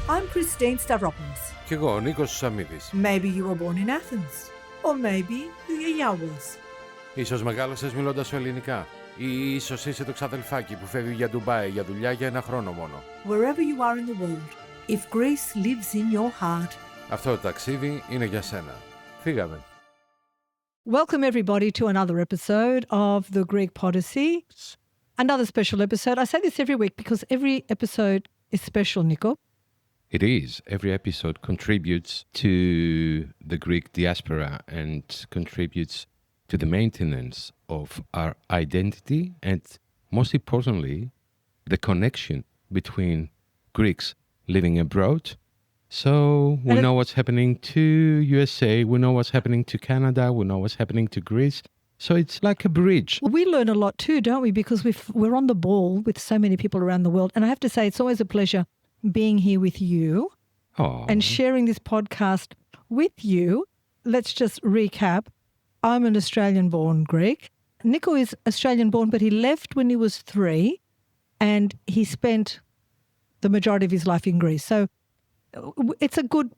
I'm Christine Stavropoulos. Κι εγώ, Νίκος Σαμίδης. Maybe you were born in Athens. Or maybe the Yaya was. Ίσως μεγάλωσες μιλώντας σου ελληνικά. Ή ίσως είσαι το ξαδελφάκι που φεύγει για Ντουμπάι για δουλειά για 1 χρόνο μόνο. Wherever you are in the world, if Greece lives in your heart. Αυτό το ταξίδι είναι για σένα. Φύγαμε. Welcome everybody to another episode of the Greek Podyssey. Another special episode. I say this every week because every episode is special, Nico. It is. Every episode contributes to the Greek diaspora and contributes to the maintenance of our identity and, most importantly, the connection between Greeks living abroad. So we know what's happening to USA, we know what's happening to Canada, we know what's happening to Greece. So it's like a bridge. Well, we learn a lot too, don't we? Because we're on the ball with so many people around the world. And I have to say, it's always a pleasure being here with you and sharing this podcast with you. Let's just recap. I'm an Australian-born Greek. Nico is Australian-born, but he left when he was 3 and he spent the majority of his life in Greece. So it's a good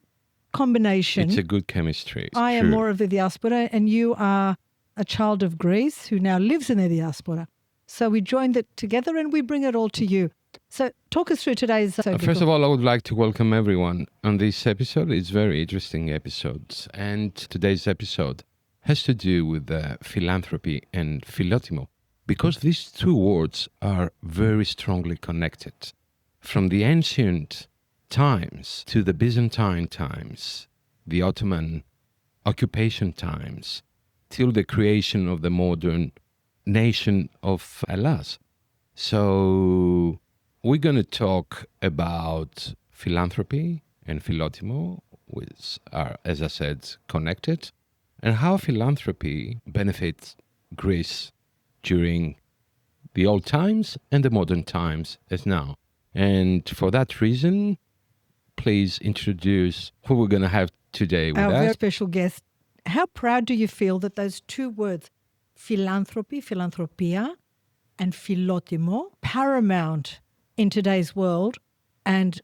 combination. It's a good chemistry. I am more of the diaspora and you are a child of Greece who now lives in the diaspora. So we joined it together and we bring it all to you. So talk us through today's episode. First of all, I would like to welcome everyone on this episode. It's very interesting episodes. And today's episode has to do with philanthropy and Philotimo, because these two words are very strongly connected. From the ancient times to the Byzantine times, the Ottoman occupation times, till the creation of the modern nation of Hellas. So we're going to talk about philanthropy and Philotimo, which are, as I said, connected, and how philanthropy benefits Greece during the old times and the modern times as now. And for that reason, please introduce who we're going to have today with us. Our very special guest. How proud do you feel that those two words, philanthropy, philanthropia, and Philotimo, paramount in today's world and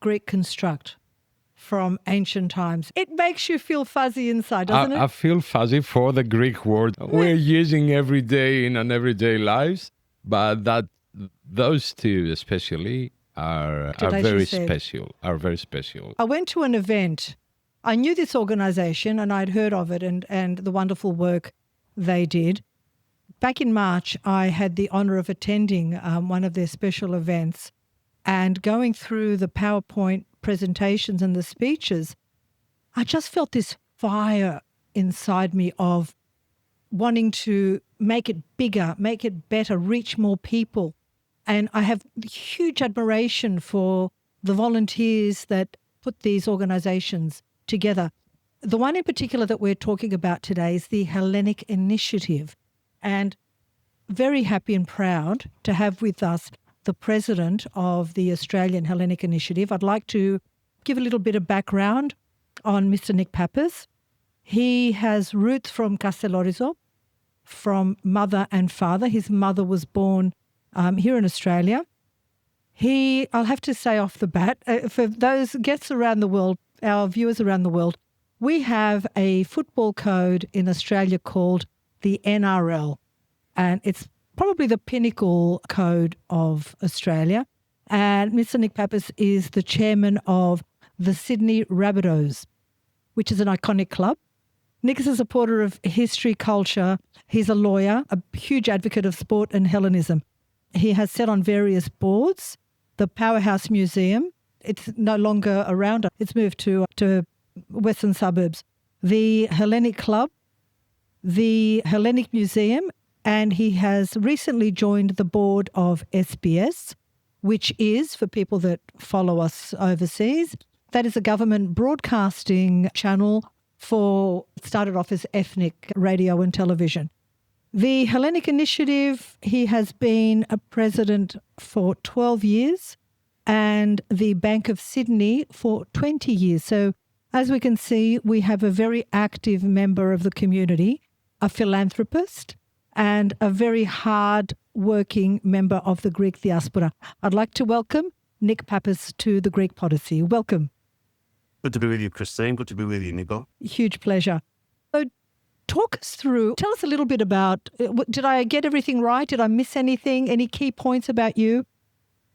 Greek construct from ancient times? It makes you feel fuzzy inside, doesn't it? I feel fuzzy for the Greek word we're using every day in an everyday lives, but that those two especially are very special. I went to an event. I knew this organization and I'd heard of it and the wonderful work they did. Back in March, I had the honor of attending one of their special events and going through the PowerPoint presentations and the speeches. I just felt this fire inside me of wanting to make it bigger, make it better, reach more people. And I have huge admiration for the volunteers that put these organizations together. The one in particular that we're talking about today is the Hellenic Initiative. And very happy and proud to have with us the president of the Australian Hellenic Initiative. I'd like to give a little bit of background on Mr. Nick Pappas. He has roots from Castellorizo, from mother and father. His mother was born here in Australia. I'll have to say off the bat, for those guests around the world, our viewers around the world, we have a football code in Australia called the NRL. And it's probably the pinnacle code of Australia. And Mr. Nick Pappas is the chairman of the Sydney Rabbitohs, which is an iconic club. Nick is a supporter of history, culture. He's a lawyer, a huge advocate of sport and Hellenism. He has sat on various boards. The Powerhouse Museum, it's no longer around. It's moved to Western suburbs. The Hellenic Club, the Hellenic Museum, and he has recently joined the board of SBS, which is, for people that follow us overseas, that is a government broadcasting channel started off as ethnic radio and television. The Hellenic Initiative, he has been a president for 12 years and the Bank of Sydney for 20 years. So as we can see, we have a very active member of the community, a philanthropist, and a very hard-working member of the Greek diaspora. I'd like to welcome Nick Pappas to the Greek Podyssey. Welcome. Good to be with you, Christine. Good to be with you, Nicole. Huge pleasure. So talk us through, tell us a little bit about, did I get everything right? Did I miss anything? Any key points about you?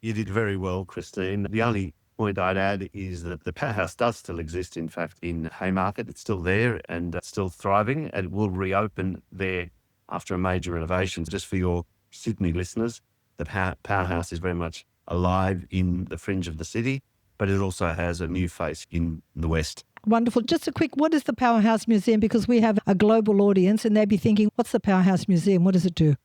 You did very well, Christine. The only point I'd add is that the powerhouse does still exist, in fact, in Haymarket. It's still there and still thriving, and it will reopen there after a major renovation. Just for your Sydney listeners, the powerhouse is very much alive in the fringe of the city, but it also has a new face in the west. Wonderful. Just a quick, what is the Powerhouse Museum? Because we have a global audience and they'd be thinking, what's the Powerhouse Museum? What does it do?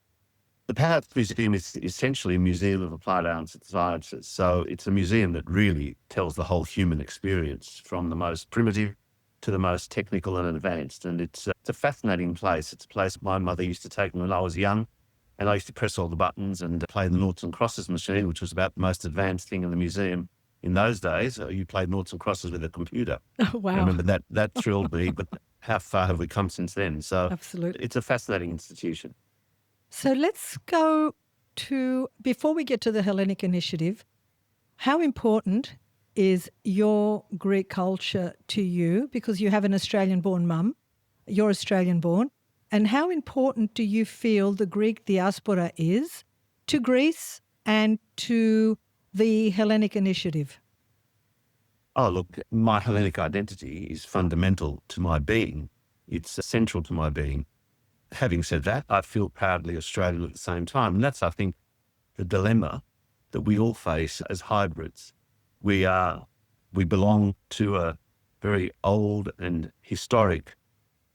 The Powerhouse Museum is essentially a museum of applied arts and sciences. So it's a museum that really tells the whole human experience, from the most primitive to the most technical and advanced. And it's a fascinating place. It's a place my mother used to take me when I was young. And I used to press all the buttons and play the noughts and crosses machine, which was about the most advanced thing in the museum. In those days, you played noughts and crosses with a computer. Oh, wow. I remember that thrilled me, but how far have we come since then? So Absolutely. It's a fascinating institution. So let's go to, before we get to the Hellenic Initiative, how important is your Greek culture to you? Because you have an Australian-born mum, you're Australian-born. And how important do you feel the Greek diaspora is to Greece and to the Hellenic Initiative? Oh, look, my Hellenic identity is fundamental to my being. It's central to my being. Having said that, I feel proudly Australian at the same time. And that's, I think, the dilemma that we all face as hybrids. We belong to a very old and historic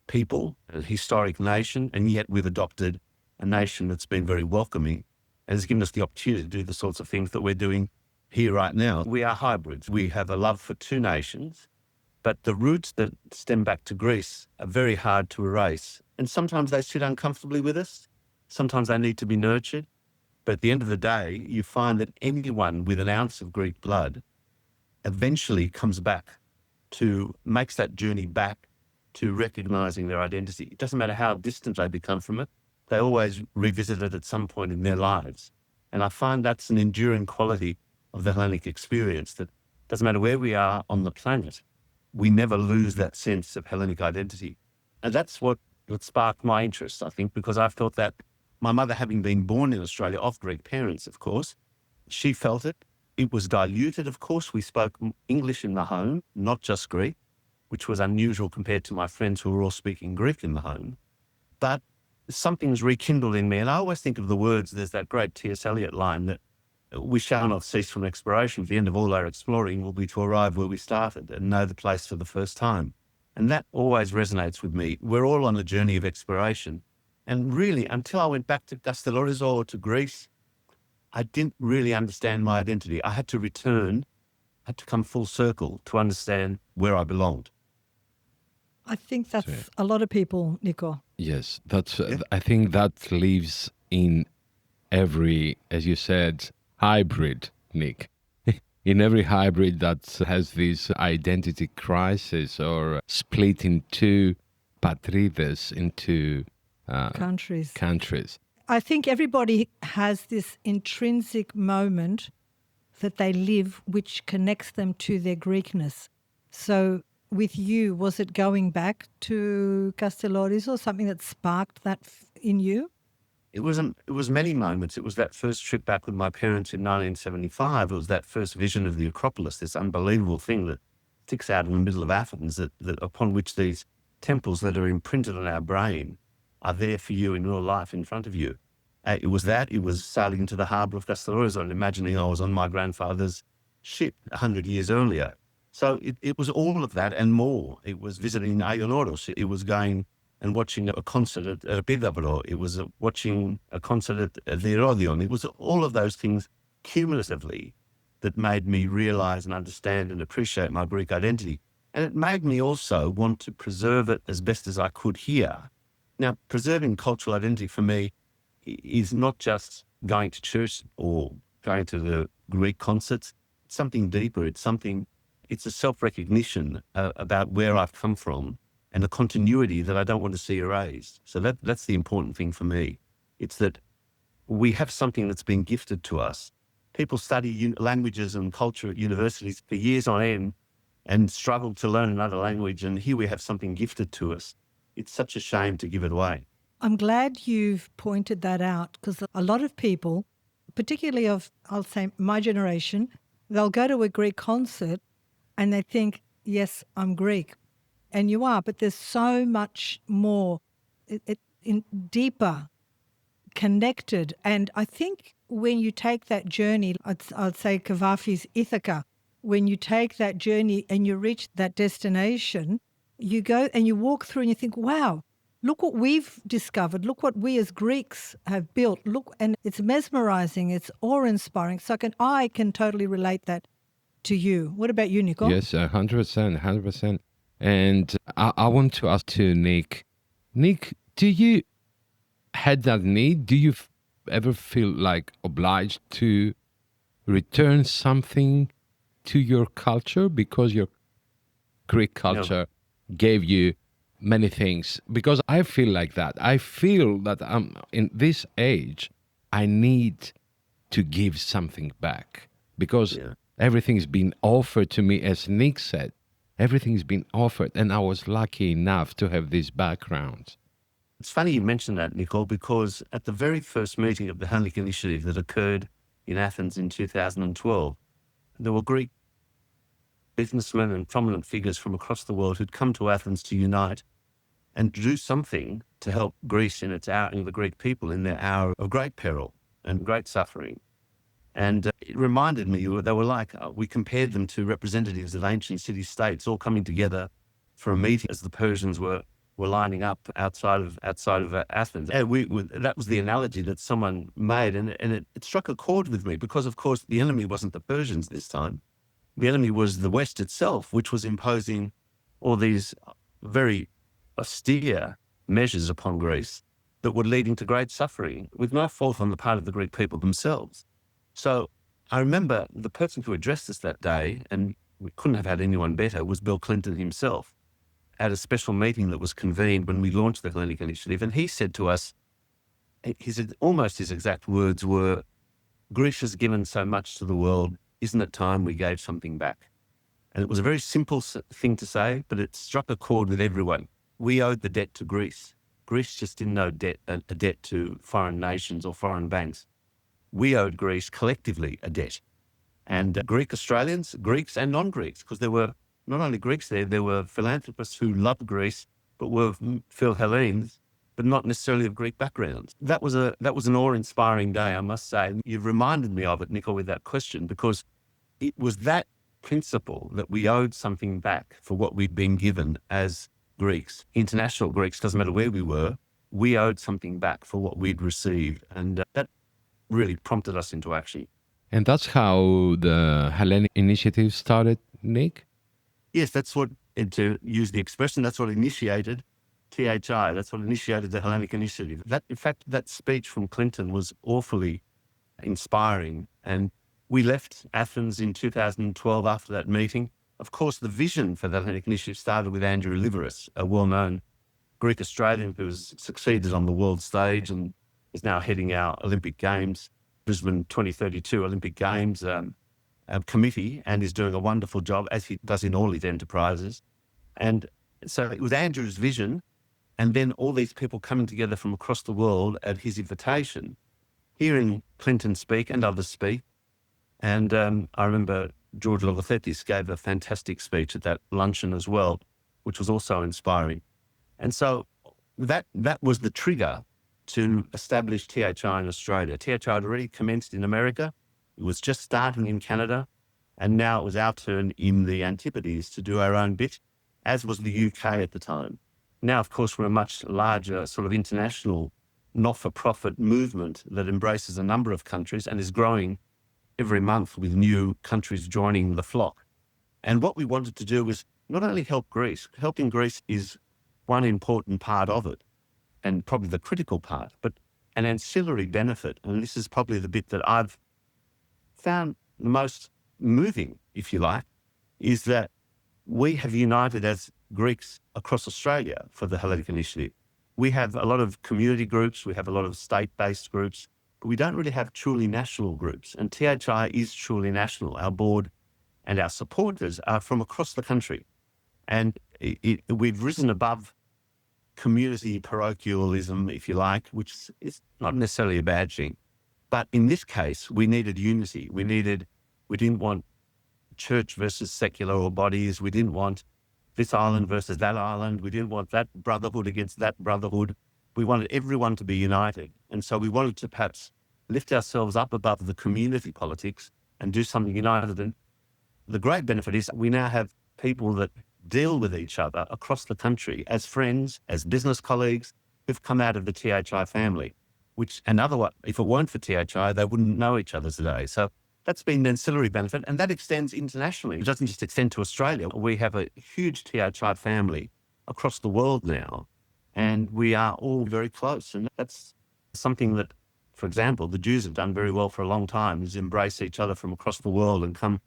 people, a historic nation, and yet we've adopted a nation that's been very welcoming and has given us the opportunity to do the sorts of things that we're doing here right now. We are hybrids. We have a love for two nations, but the roots that stem back to Greece are very hard to erase. And sometimes they sit uncomfortably with us. Sometimes they need to be nurtured. But at the end of the day, you find that anyone with an ounce of Greek blood eventually comes back makes that journey back to recognizing their identity. It doesn't matter how distant they become from it. They always revisit it at some point in their lives. And I find that's an enduring quality of the Hellenic experience, that doesn't matter where we are on the planet, we never lose that sense of Hellenic identity. And that's what sparked my interest, I think, because I felt that my mother, having been born in Australia of Greek parents, of course, she felt it. It was diluted, of course. We spoke English in the home, not just Greek, which was unusual compared to my friends who were all speaking Greek in the home. But something's rekindled in me. And I always think of the words, there's that great T.H. Eliot line that we shall not cease from exploration. The end of all our exploring will be to arrive where we started and know the place for the first time. And that always resonates with me. We're all on a journey of exploration. And really, until I went back to Kastellorizo or to Greece, I didn't really understand my identity. I had to return, had to come full circle to understand where I belonged. I think that's a lot of people, Nico. Yes, that's. I think that lives in every, as you said, hybrid, Nick. In every hybrid that has this identity crisis or split into patrides, into countries. I think everybody has this intrinsic moment that they live which connects them to their Greekness. So with you, was it going back to Kastellorizo, something that sparked that in you? It was many moments. It was that first trip back with my parents in 1975. It was that first vision of the Acropolis, this unbelievable thing that sticks out in the middle of Athens, that upon which these temples that are imprinted on our brain are there for you in real life in front of you. It was sailing into the harbour of Kastellorizo and imagining I was on my grandfather's ship 100 years earlier. So it was all of that and more. It was visiting Ionoros. It was going and watching a concert at Pidavro. It was watching a concert at the Erodion. It was all of those things cumulatively that made me realise and understand and appreciate my Greek identity. And it made me also want to preserve it as best as I could here. Now, preserving cultural identity for me is not just going to church or going to the Greek concerts. It's something deeper. It's a self-recognition about where I've come from and a continuity that I don't want to see erased. So that's the important thing for me. It's that we have something that's been gifted to us. people study languages and culture at universities for years on end and struggle to learn another language. And here we have something gifted to us. It's such a shame to give it away. I'm glad you've pointed that out, because a lot of people, particularly of, I'll say, my generation, they'll go to a Greek concert and they think, yes, I'm Greek. And you are, but there's so much more, deeper, connected. And I think when you take that journey, I'd say Cavafy's Ithaca, when you take that journey and you reach that destination, you go and you walk through and you think, wow, look what we've discovered. Look what we as Greeks have built. Look, and it's mesmerizing. It's awe-inspiring. So I can totally relate that to you. What about you, Nico? Yes, 100%, 100%. And I want to ask to Nick. Nick, do you had that need? Do you ever feel like obliged to return something to your culture because your Greek culture gave you many things? Because I feel like that. I feel that I'm in this age, I need to give something back because everything's been offered to me, as Nick said. Everything's been offered, and I was lucky enough to have this background. It's funny you mentioned that, Nicole, because at the very first meeting of the Hellenic Initiative that occurred in Athens in 2012, there were Greek businessmen and prominent figures from across the world who'd come to Athens to unite and do something to help Greece in its hour, and the Greek people in their hour of great peril and great suffering. And it reminded me, they were like, we compared them to representatives of ancient city-states all coming together for a meeting as the Persians were lining up outside of Athens. And that was the analogy that someone made, and it struck a chord with me because, of course, the enemy wasn't the Persians this time. The enemy was the West itself, which was imposing all these very austere measures upon Greece that were leading to great suffering with no fault on the part of the Greek people themselves. So I remember the person who addressed us that day, and we couldn't have had anyone better, was Bill Clinton himself, at a special meeting that was convened when we launched the Hellenic Initiative. And he said to us, almost his exact words were, Greece has given so much to the world, isn't it time we gave something back? And it was a very simple thing to say, but it struck a chord with everyone. We owed the debt to Greece. Greece just didn't owe a debt to foreign nations or foreign banks. We owed Greece collectively a debt. And Greek Australians, Greeks and non-Greeks, because there were not only Greeks there were philanthropists who loved Greece, but were Phil-Hellenes, but not necessarily of Greek backgrounds. That was an awe-inspiring day, I must say. And you've reminded me of it, Nico, with that question, because it was that principle that we owed something back for what we'd been given as Greeks, international Greeks, doesn't matter where we were, we owed something back for what we'd received. And that really prompted us into action. And that's how the Hellenic Initiative started, Nick? Yes, that's what, to use the expression, that's what initiated T.H.I. That's what initiated the Hellenic Initiative. In fact, that speech from Clinton was awfully inspiring. And we left Athens in 2012 after that meeting. Of course, the vision for the Hellenic Initiative started with Andrew Liveris, a well-known Greek Australian who has succeeded on the world stage and is now heading our Olympic Games, Brisbane 2032 Olympic Games committee, and is doing a wonderful job, as he does in all his enterprises. And so it was Andrew's vision, and then all these people coming together from across the world at his invitation, hearing Clinton speak and others speak. And I remember George Logothetis gave a fantastic speech at that luncheon as well, which was also inspiring. And so that was the trigger to establish T.H.I. in Australia. T.H.I. had already commenced in America. It was just starting in Canada. And now it was our turn in the Antipodes to do our own bit, as was the UK at the time. Now, of course, we're a much larger sort of international not-for-profit movement that embraces a number of countries and is growing every month with new countries joining the flock. And what we wanted to do was not only help Greece, helping Greece is one important part of it, and probably the critical part, but an ancillary benefit. And this is probably the bit that I've found the most moving, if you like, is that we have united as Greeks across Australia for the Hellenic Initiative. We have a lot of community groups, we have a lot of state-based groups, but we don't really have truly national groups. And T.H.I is truly national. Our board and our supporters are from across the country. And we've risen above community parochialism, if you like, which is not necessarily a bad thing. But in this case, we needed unity. We didn't want church versus secular or bodies. We didn't want this island versus that island. We didn't want that brotherhood against that brotherhood. We wanted everyone to be united. And so we wanted to perhaps lift ourselves up above the community politics and do something united. And the great benefit is we now have people that deal with each other across the country as friends, as business colleagues who've come out of the T.H.I family, which if it weren't for T.H.I, they wouldn't know each other today. So that's been an ancillary benefit, and that extends internationally. It doesn't just extend to Australia. We have a huge T.H.I family across the world now, and we are all very close. And that's something that, for example, the Jews have done very well for a long time, is embrace each other from across the world and come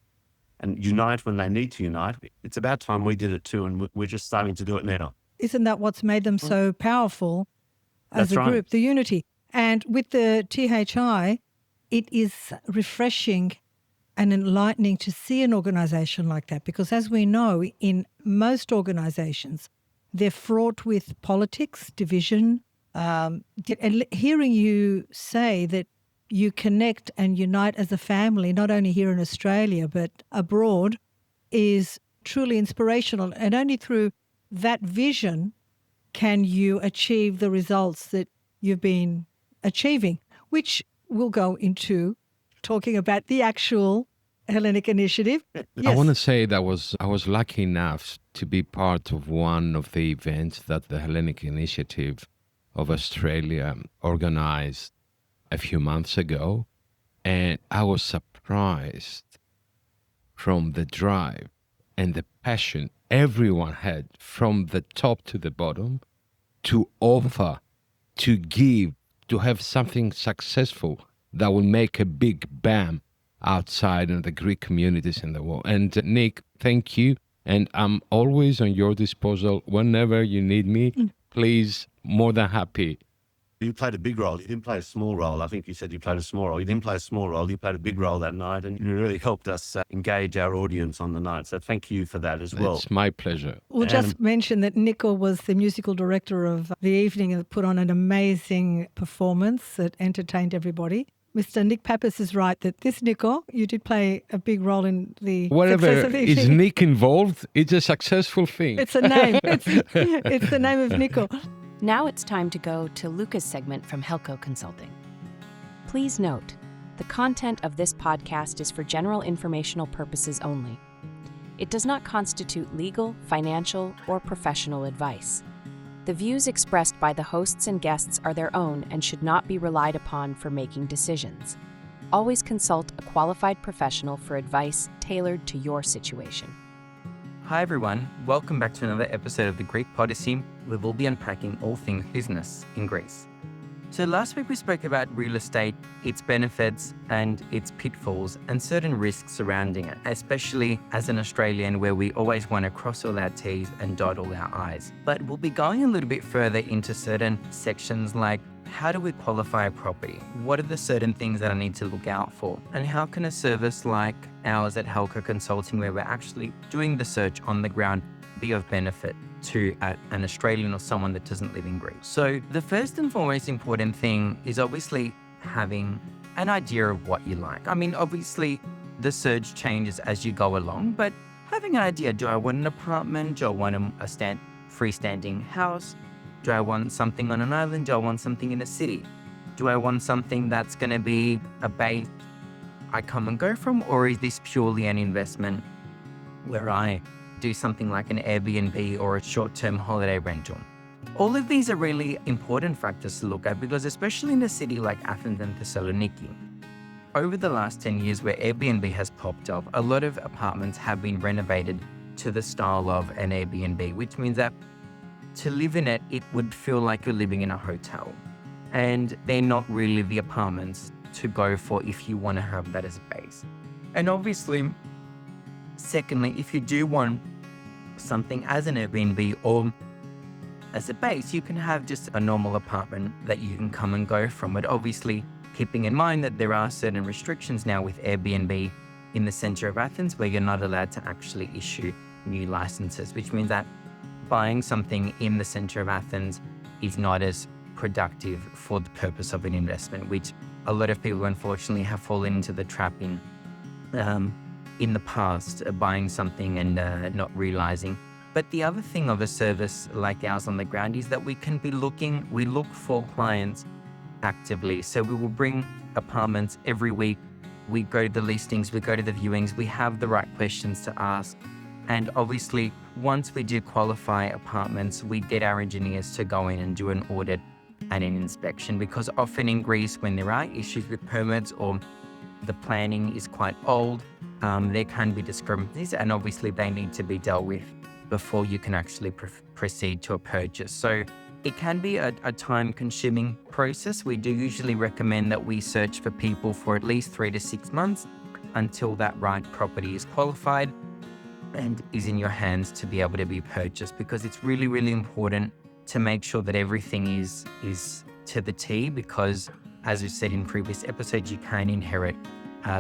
and unite when they need to unite. It's about time we did it too, and we're just starting to do it now. Isn't that what's made them so powerful as That's a right. group, the unity? And with the T.H.I, it is refreshing and enlightening to see an organisation like that, because as we know, in most organisations, they're fraught with politics, division. And hearing you say that you connect and unite as a family, not only here in Australia, but abroad, is truly inspirational. And only through that vision can you achieve the results that you've been achieving, which we'll go into talking about the actual Hellenic Initiative. I Yes. want to say that I was lucky enough to be part of one of the events that the Hellenic Initiative of Australia organized a few months ago, and I was surprised from the drive and the passion everyone had from the top to the bottom to offer, to give, to have something successful that will make a big bam outside in the Greek communities in the world. And Nick, thank you. And I'm always on your disposal whenever you need me. Please, more than happy. You played a big role. You didn't play a small role. I think you said you played a small role. You didn't play a small role. You played a big role that night, and you really helped us engage our audience on the night. So thank you for that as well. It's my pleasure. We'll just mention that Nico was the musical director of the evening and put on an amazing performance that entertained everybody. Mr. Nick Pappas is right that this Nico, you did play a big role in the Whatever success of the is evening. Nick involved, it's a successful thing. It's a name. It's the name of Nico. Now it's time to go to Luca's segment from Helco Consulting. Please note, the content of this podcast is for general informational purposes only. It does not constitute legal, financial, or professional advice. The views expressed by the hosts and guests are their own and should not be relied upon for making decisions. Always consult a qualified professional for advice tailored to your situation. Hi everyone, welcome back to another episode of the Greek Podyssey, where we'll be unpacking all things business in Greece. So last week we spoke about real estate, its benefits and its pitfalls and certain risks surrounding it, especially as an Australian where we always want to cross all our T's and dot all our I's. But we'll be going a little bit further into certain sections like how do we qualify a property? What are the certain things that I need to look out for? And how can a service like ours at Helco Consulting, where we're actually doing the search on the ground, be of benefit to an Australian or someone that doesn't live in Greece? So the first and foremost important thing is obviously having an idea of what you like. I mean, obviously the search changes as you go along, but having an idea, do I want an apartment? Do I want a freestanding house? Do I want something on an island? Do I want something in a city? Do I want something that's going to be a base I come and go from? Or is this purely an investment where I do something like an Airbnb or a short-term holiday rental? All of these are really important factors to look at because especially in a city like Athens and Thessaloniki, over the last 10 years where Airbnb has popped up, a lot of apartments have been renovated to the style of an Airbnb, which means that to live in it, it would feel like you're living in a hotel. And they're not really the apartments to go for if you want to have that as a base. And obviously, secondly, if you do want something as an Airbnb or as a base, you can have just a normal apartment that you can come and go from. But obviously, keeping in mind that there are certain restrictions now with Airbnb in the center of Athens where you're not allowed to actually issue new licenses, which means that buying something in the center of Athens is not as productive for the purpose of an investment, which a lot of people unfortunately have fallen into the trap in the past, buying something and not realizing. But the other thing of a service like ours on the ground is that we look for clients actively. So we will bring apartments every week. We go to the listings, we go to the viewings, we have the right questions to ask. And obviously, once we do qualify apartments, we get our engineers to go in and do an audit and an inspection, because often in Greece, when there are issues with permits or the planning is quite old, there can be discrepancies, and obviously they need to be dealt with before you can actually proceed to a purchase. So it can be a time-consuming process. We do usually recommend that we search for people for at least 3 to 6 months until that right property is qualified and is in your hands to be able to be purchased, because it's really, really important to make sure that everything is to the T, because as we've said in previous episodes, you can inherit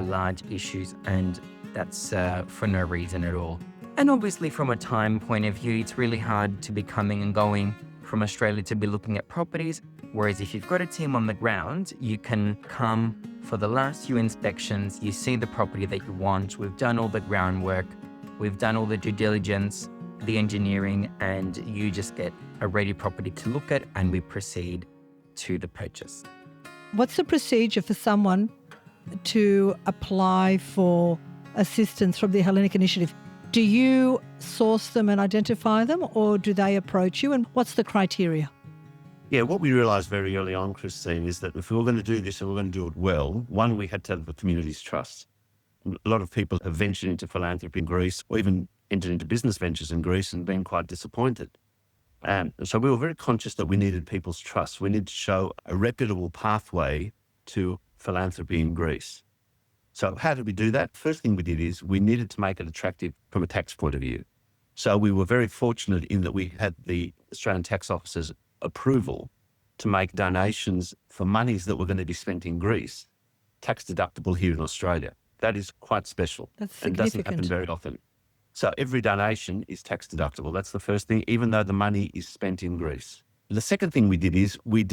large issues, and that's for no reason at all. And obviously from a time point of view, it's really hard to be coming and going from Australia to be looking at properties. Whereas if you've got a team on the ground, you can come for the last few inspections, you see the property that you want. We've done all the groundwork, we've done all the due diligence, the engineering, and you just get a ready property to look at, and we proceed to the purchase. What's the procedure for someone to apply for assistance from the Hellenic Initiative? Do you source them and identify them, or do they approach you? And what's the criteria? Yeah, what we realised very early on, Christine, is that if we were going to do this and we were going to do it well, one, we had to have the community's trust. A lot of people have ventured into philanthropy in Greece, or even entered into business ventures in Greece, and been quite disappointed. So we were very conscious that we needed people's trust. We needed to show a reputable pathway to philanthropy in Greece. So how did we do that? First thing we did is we needed to make it attractive from a tax point of view. So we were very fortunate in that we had the Australian Tax Office's approval to make donations for monies that were going to be spent in Greece tax deductible here in Australia. That is quite special. That's and significant. doesn't happen very often. So every donation is tax deductible. That's the first thing, even though the money is spent in Greece. The second thing we did is we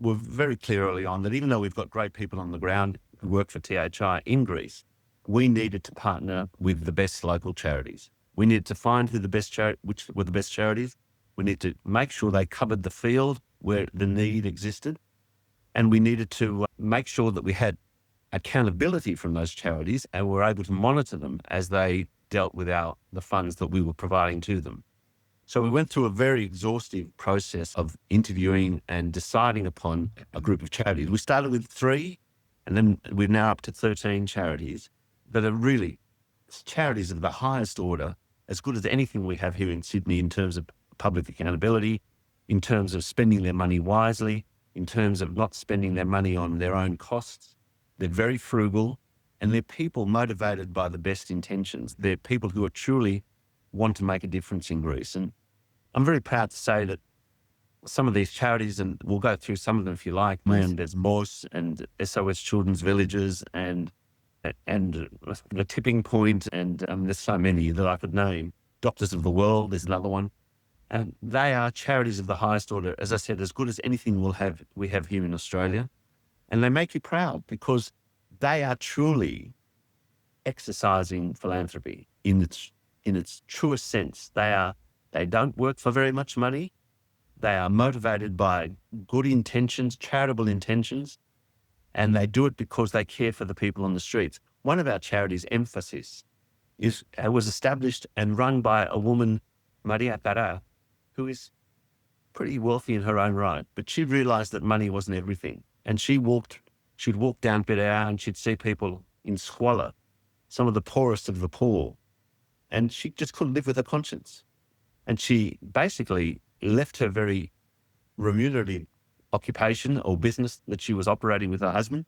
were very clear early on that even though we've got great people on the ground who work for T.H.I. in Greece, we needed to partner with the best local charities. We needed to find which were the best charities. We needed to make sure they covered the field where the need existed. And we needed to make sure that we had accountability from those charities and were able to monitor them as they dealt with the funds that we were providing to them. So we went through a very exhaustive process of interviewing and deciding upon a group of charities. We started with 3, and then we're now up to 13 charities that are really charities of the highest order, as good as anything we have here in Sydney in terms of public accountability, in terms of spending their money wisely, in terms of not spending their money on their own costs. They're very frugal, and they're people motivated by the best intentions. They're people who are truly want to make a difference in Greece. And I'm very proud to say that some of these charities, and we'll go through some of them if you like, and there's MOS and SOS Children's Villages and The Tipping Point, and there's so many that I could name. Doctors of the World is another one. And they are charities of the highest order, as I said, as good as anything we have here in Australia. And they make you proud because they are truly exercising philanthropy in its truest sense. They don't work for very much money. They are motivated by good intentions, charitable intentions, and they do it because they care for the people on the streets. One of our charities, Emphasis, was established and run by a woman, Maria Cara, who is pretty wealthy in her own right, but she realized that money wasn't everything. And she'd walk down Bidar and she'd see people in squalor, some of the poorest of the poor, and she just couldn't live with her conscience. And she basically left her very remunerative occupation or business that she was operating with her husband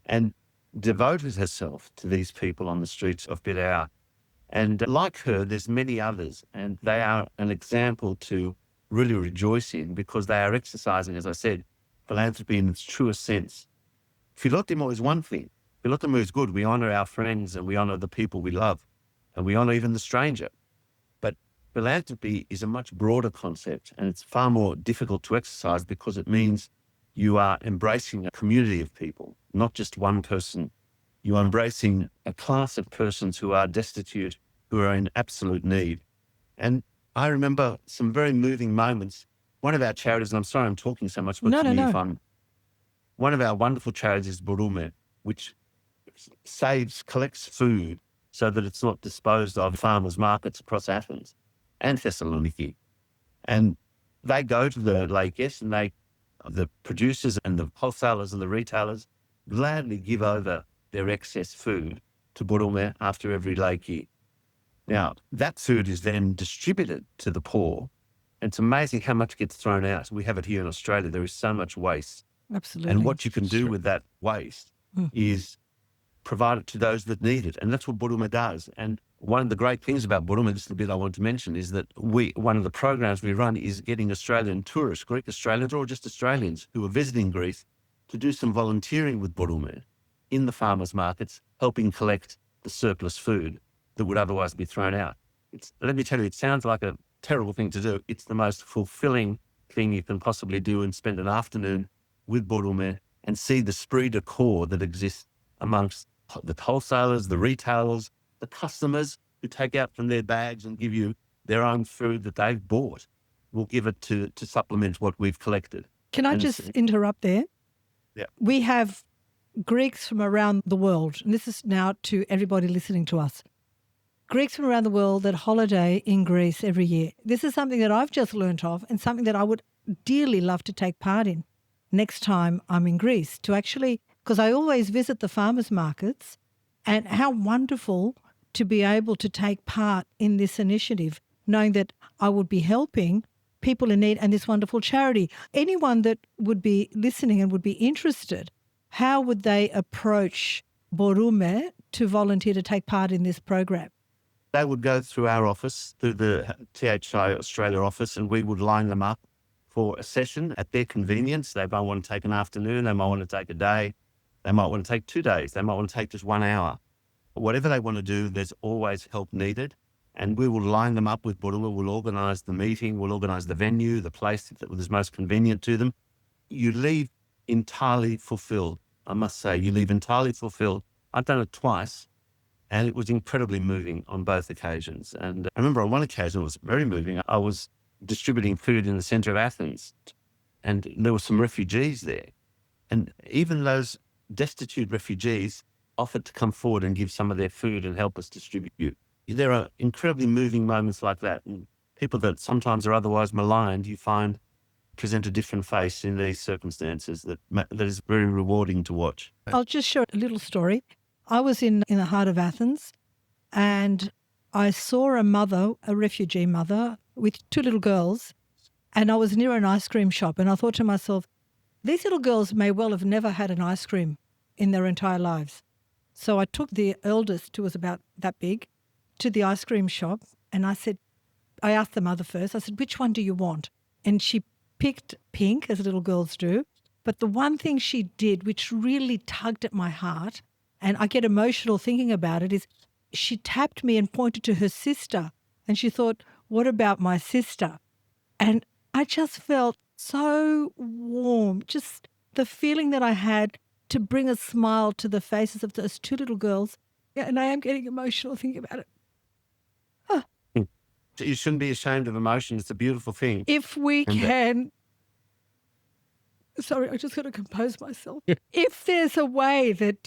and devoted herself to these people on the streets of Bidar. And like her, there's many others, and they are an example to really rejoice in because they are exercising, as I said, philanthropy in its truest sense. Philotimo is one thing. Philotimo is good. We honor our friends and we honor the people we love and we honor even the stranger. But philanthropy is a much broader concept and it's far more difficult to exercise because it means you are embracing a community of people, not just one person. You are embracing a class of persons who are destitute, who are in absolute need. And I remember some very moving moments. One of our charities, and I'm sorry I'm talking so much, but No, no, no. one of our wonderful charities is Borume, which collects food so that it's not disposed of farmers' markets across Athens and Thessaloniki. And they go to the Lakes and the producers and the wholesalers and the retailers gladly give over their excess food to Borume after every Lake. Now, that food is then distributed to the poor. And it's amazing how much gets thrown out. We have it here in Australia. There is so much waste. Absolutely. And what you can do with that waste is provide it to those that need it. And that's what Borume does. And one of the great things about Borume, this is the bit I want to mention, is that one of the programs we run is getting Australian tourists, Greek Australians or just Australians who are visiting Greece, to do some volunteering with Borume in the farmers' markets, helping collect the surplus food that would otherwise be thrown out. Let me tell you, it sounds like a terrible thing to do. It's the most fulfilling thing you can possibly do, and spend an afternoon with Borume and see the esprit de corps that exists amongst the wholesalers, the retailers, the customers who take out from their bags and give you their own food that they've bought. We'll give it to supplement what we've collected. Can I just interrupt there? Yeah. We have Greeks from around the world, and this is now to everybody listening to us. Greeks from around the world that holiday in Greece every year. This is something that I've just learnt of and something that I would dearly love to take part in next time I'm in Greece, to actually, because I always visit the farmers markets, and how wonderful to be able to take part in this initiative, knowing that I would be helping people in need and this wonderful charity. Anyone that would be listening and would be interested, how would they approach Borume to volunteer to take part in this program? They would go through our office, through the T.H.I Australia office, and we would line them up for a session at their convenience. They might want to take an afternoon, they might want to take a day, they might want to take 2 days, they might want to take just 1 hour. Whatever they want to do, there's always help needed. And we will line them up with Borume. We'll organise the meeting, we'll organise the venue, the place that is most convenient to them. You leave entirely fulfilled. I must say, you leave entirely fulfilled. I've done it twice, and it was incredibly moving on both occasions. And I remember on one occasion, it was very moving. I was distributing food in the centre of Athens, and there were some refugees there. And even those destitute refugees offered to come forward and give some of their food and help us distribute. There are incredibly moving moments like that. And people that sometimes are otherwise maligned, you find present a different face in these circumstances that is very rewarding to watch. I'll just share a little story. I was in the heart of Athens, and I saw a mother, a refugee mother, with 2 little girls, and I was near an ice cream shop, and I thought to myself, these little girls may well have never had an ice cream in their entire lives. So I took the eldest, who was about that big, to the ice cream shop, and I asked the mother first, I said, which one do you want? And she picked pink, as little girls do, but the one thing she did, which really tugged at my heart, and I get emotional thinking about it, is she tapped me and pointed to her sister, and she thought, what about my sister? And I just felt so warm, just the feeling that I had to bring a smile to the faces of those 2 little girls. Yeah, and I am getting emotional thinking about it. You shouldn't be ashamed of emotion. It's a beautiful thing. If we can... Sorry, I just got to compose myself. If there's a way that,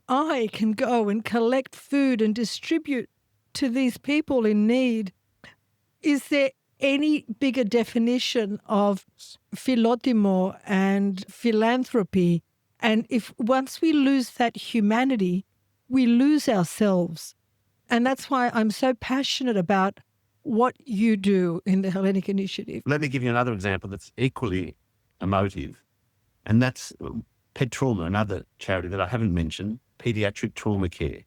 I can go and collect food and distribute to these people in need, is there any bigger definition of Philotimo and philanthropy? And if once we lose that humanity, we lose ourselves. And that's why I'm so passionate about what you do in the Hellenic Initiative. Let me give you another example that's equally emotive. And that's Ped Trauma, another charity that I haven't mentioned, Pediatric Trauma Care.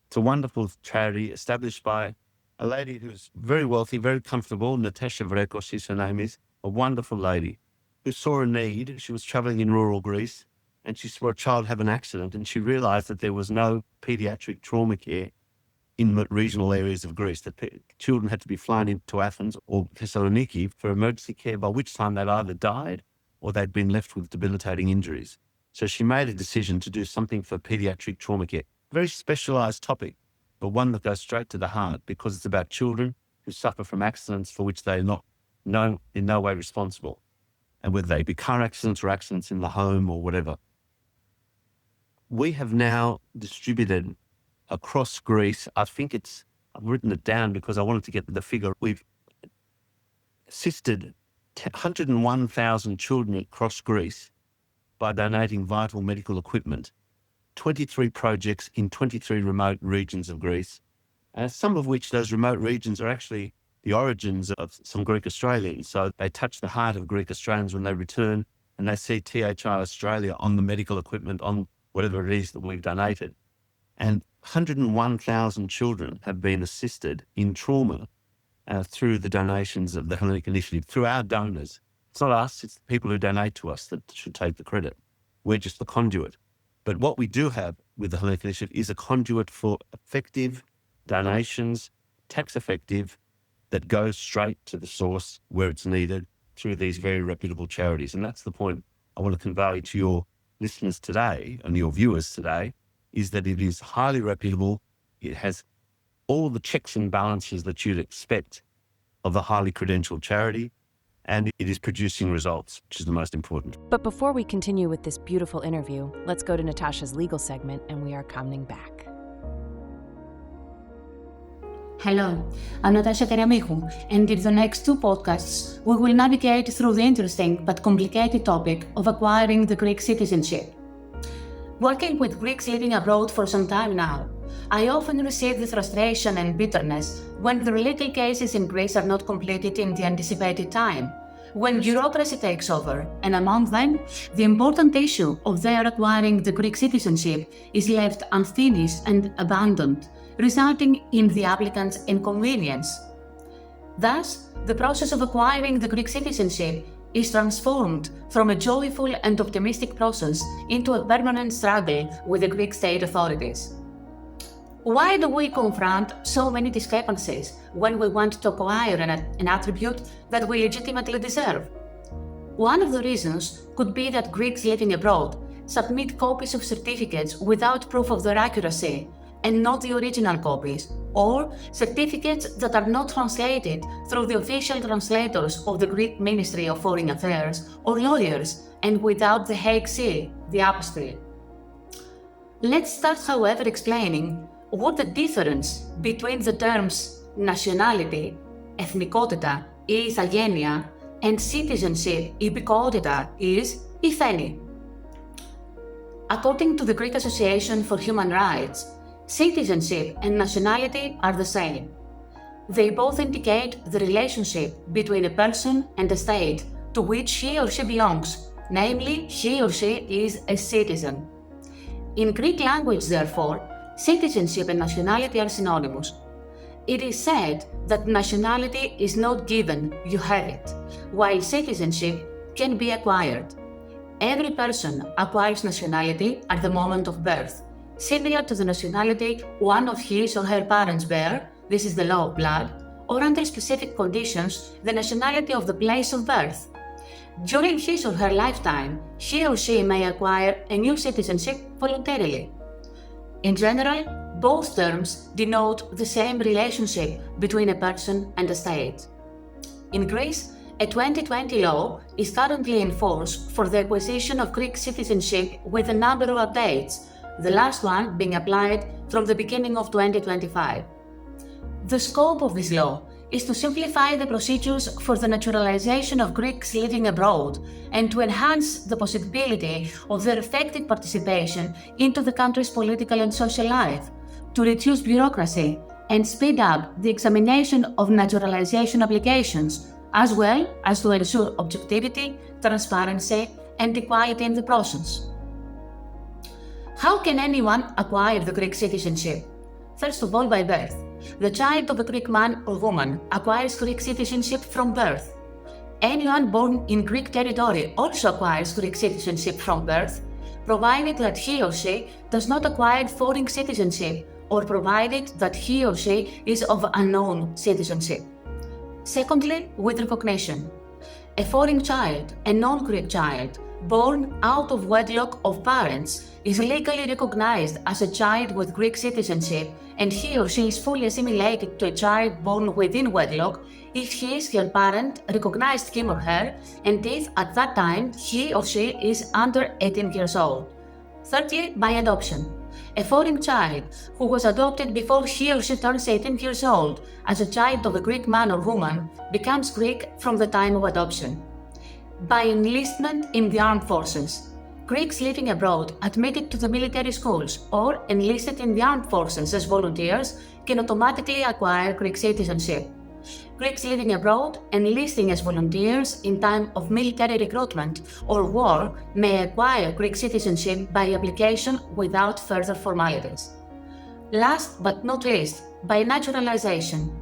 It's a wonderful charity established by a lady who's very wealthy, very comfortable. Natasha Vrekos, her name is, a wonderful lady who saw a need. She was traveling in rural Greece and she saw a child have an accident, and she realized that there was no pediatric trauma care in the regional areas of Greece, that children had to be flown into Athens or Thessaloniki for emergency care, by which time they'd either died or they'd been left with debilitating injuries. So she made a decision to do something for pediatric trauma care. Very specialized topic, but one that goes straight to the heart, because it's about children who suffer from accidents for which they're not in no way responsible, and whether they be car accidents or accidents in the home or whatever. We have now distributed across Greece, I've written it down because I wanted to get the figure. We've assisted 101,000 children across Greece by donating vital medical equipment, 23 projects in 23 remote regions of Greece, some of which those remote regions are actually the origins of some Greek Australians. So they touch the heart of Greek Australians when they return and they see T.H.I. Australia on the medical equipment, on whatever it is that we've donated. And 101,000 children have been assisted in trauma through the donations of the Hellenic Initiative, through our donors. It's not us, it's the people who donate to us that should take the credit. We're just the conduit. But what we do have with the Hellenic Initiative is a conduit for effective donations, tax effective, that goes straight to the source where it's needed through these very reputable charities. And that's the point I want to convey to your listeners today and your viewers today, is that it is highly reputable. It has all the checks and balances that you'd expect of a highly credentialed charity, and it is producing results, which is the most important. But before we continue with this beautiful interview, let's go to Natasha's legal segment, and we are coming back. Hello, I'm Natasha Karamichou, and in the next two podcasts, we will navigate through the interesting but complicated topic of acquiring the Greek citizenship. Working with Greeks living abroad for some time now, I often receive the frustration and bitterness when the legal cases in Greece are not completed in the anticipated time, when bureaucracy takes over, and among them, the important issue of their acquiring the Greek citizenship is left unfinished and abandoned, resulting in the applicant's inconvenience. Thus, the process of acquiring the Greek citizenship is transformed from a joyful and optimistic process into a permanent struggle with the Greek state authorities. Why do we confront so many discrepancies when we want to acquire an attribute that we legitimately deserve? One of the reasons could be that Greeks living abroad submit copies of certificates without proof of their accuracy, and not the original copies, or certificates that are not translated through the official translators of the Greek Ministry of Foreign Affairs or lawyers, and without the Hague seal, the apostille. Let's start, however, explaining what the difference between the terms nationality, ethnikότητα ή ηθαγένεια, and citizenship, υπηκότητα, is, if any. According to the Greek Association for Human Rights, citizenship and nationality are the same. They both indicate the relationship between a person and a state to which he or she belongs, namely, he or she is a citizen. In Greek language, therefore, citizenship and nationality are synonymous. It is said that nationality is not given, you have it, while citizenship can be acquired. Every person acquires nationality at the moment of birth, similar to the nationality one of his or her parents bear, this is the law of blood, or under specific conditions, the nationality of the place of birth. During his or her lifetime, he or she may acquire a new citizenship voluntarily. In general, both terms denote the same relationship between a person and a state. In Greece, a 2020 law is currently in force for the acquisition of Greek citizenship with a number of updates, the last one being applied from the beginning of 2025. The scope of this law is to simplify the procedures for the naturalization of Greeks living abroad and to enhance the possibility of their effective participation into the country's political and social life, to reduce bureaucracy and speed up the examination of naturalization applications, as well as to ensure objectivity, transparency, and equality in the process. How can anyone acquire the Greek citizenship? First of all, by birth. The child of a Greek man or woman acquires Greek citizenship from birth. Anyone born in Greek territory also acquires Greek citizenship from birth, provided that he or she does not acquire foreign citizenship or provided that he or she is of unknown citizenship. Secondly, with recognition. A foreign child, a non-Greek child, born out of wedlock of parents, is legally recognized as a child with Greek citizenship, and he or she is fully assimilated to a child born within wedlock if her parent recognized him or her, and if at that time he or she is under 18 years old. Thirdly, by adoption. A foreign child who was adopted before he or she turns 18 years old as a child of a Greek man or woman becomes Greek from the time of adoption. By enlistment in the armed forces. Greeks living abroad admitted to the military schools or enlisted in the armed forces as volunteers can automatically acquire Greek citizenship. Greeks living abroad enlisting as volunteers in time of military recruitment or war may acquire Greek citizenship by application without further formalities. Last but not least, by naturalization.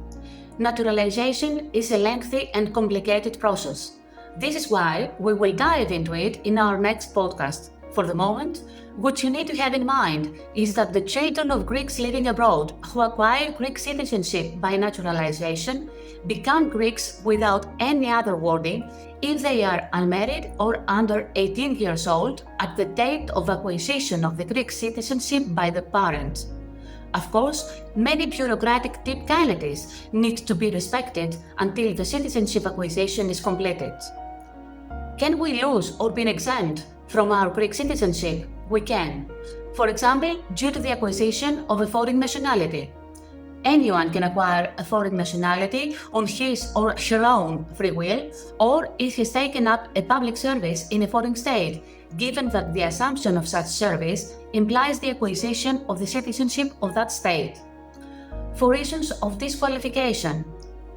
Naturalization is a lengthy and complicated process. This is why we will dive into it in our next podcast. For the moment, what you need to have in mind is that the children of Greeks living abroad who acquire Greek citizenship by naturalization become Greeks without any other wording if they are unmarried or under 18 years old at the date of acquisition of the Greek citizenship by the parents. Of course, many bureaucratic technicalities need to be respected until the citizenship acquisition is completed. Can we lose or be exempt from our Greek citizenship? We can. For example, due to the acquisition of a foreign nationality. Anyone can acquire a foreign nationality on his or her own free will, or if he's taken up a public service in a foreign state, given that the assumption of such service implies the acquisition of the citizenship of that state. For reasons of disqualification,